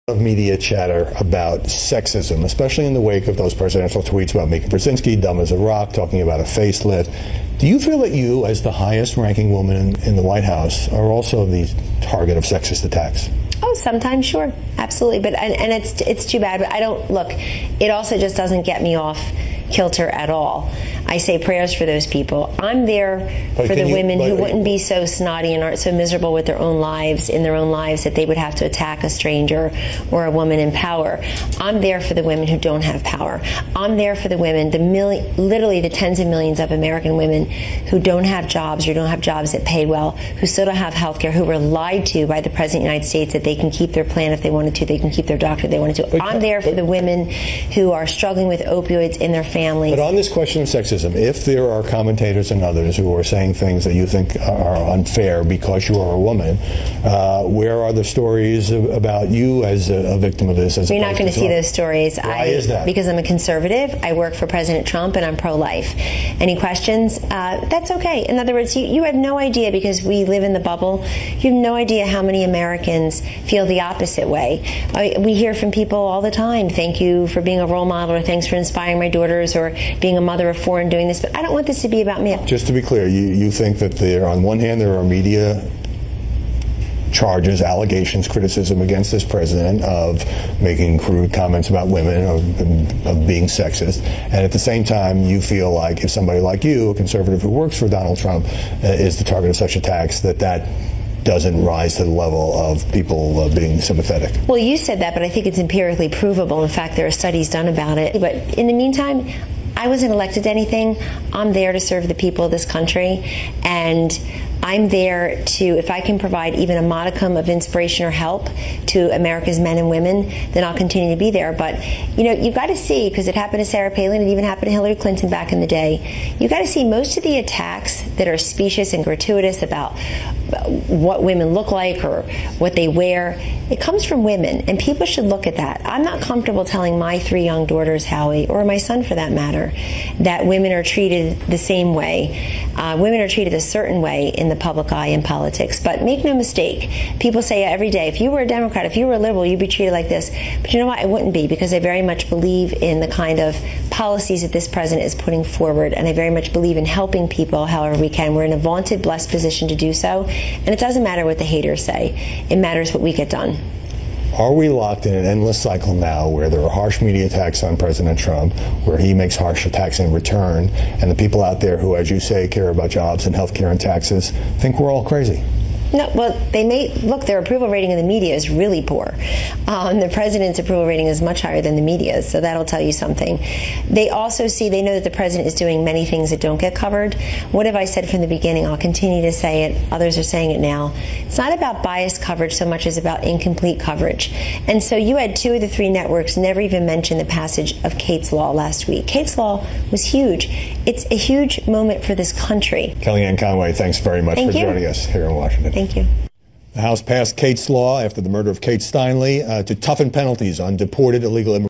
Of media chatter about sexism, especially in the wake of those presidential tweets about Mika Brzezinski, dumb as a rock, talking about a facelift. Do you feel that you, as the highest-ranking woman in the White House, are also the target of sexist attacks? Oh, sometimes, sure, absolutely. But and it's too bad. But I don't look. It also just doesn't get me off kilter at all. I say prayers for those people. I'm there for the women who wouldn't be so snotty and aren't so miserable with their own lives, that they would have to attack a stranger or a woman in power. I'm there for the women who don't have power. I'm there for the women, literally the tens of millions of American women who don't have jobs or don't have jobs that pay well, who still don't have health care, who were lied to by the President of the United States that they can keep their plan if they wanted to, they can keep their doctor if they wanted to. I'm there for the women who are struggling with opioids in their families. But on this question of sexism, if there are commentators and others who are saying things that you think are unfair because you are a woman, where are the stories about you as a victim of this? You're not going to see those stories. Why is that? Because I'm a conservative. I work for President Trump, and I'm pro-life. Any questions? That's okay. In other words, you have no idea, because we live in the bubble, you have no idea how many Americans feel the opposite way. We hear from people all the time, thank you for being a role model, or thanks for inspiring my daughters, or being a mother of four and doing this. But I don't want this to be about me. Just to be clear, you think that on one hand, there are media charges, allegations, criticism against this president of making crude comments about women, of being sexist, and at the same time you feel like if somebody like you, a conservative who works for Donald Trump, is the target of such attacks, that doesn't rise to the level of people being sympathetic. Well, you said that, but I think it's empirically provable. In fact, there are studies done about it. But in the meantime, I wasn't elected to anything. I'm there to serve the people of this country, and I'm there to, if I can provide even a modicum of inspiration or help to America's men and women, then I'll continue to be there. But, you've got to see, because it happened to Sarah Palin, it even happened to Hillary Clinton back in the day, you've got to see most of the attacks that are specious and gratuitous about what women look like or what they wear, it comes from women, and people should look at that. I'm not comfortable telling my 3 young daughters, Howie, or my son for that matter, that women are treated the same way. Women are treated a certain way in the public eye in politics. But make no mistake, people say every day, if you were a Democrat, if you were a liberal, you'd be treated like this. But you know what? I wouldn't be, because I very much believe in the kind of policies that this president is putting forward, and I very much believe in helping people however we can. We're in a vaunted, blessed position to do so, and it doesn't matter what the haters say. It matters what we get done. Are we locked in an endless cycle now where there are harsh media attacks on President Trump, where he makes harsh attacks in return, and the people out there who, as you say, care about jobs and health care and taxes think we're all crazy? No, well, their approval rating in the media is really poor. The president's approval rating is much higher than the media's, so that'll tell you something. They also they know that the president is doing many things that don't get covered. What have I said from the beginning? I'll continue to say it. Others are saying it now. It's not about biased coverage so much as about incomplete coverage. And so you had 2 of the 3 networks never even mention the passage of Kate's Law last week. Kate's Law was huge. It's a huge moment for this country. Kellyanne Conway, thanks very much for joining us here in Washington. Thank you. The House passed Kate's Law after the murder of Kate Steinle to toughen penalties on deported illegal immigrants.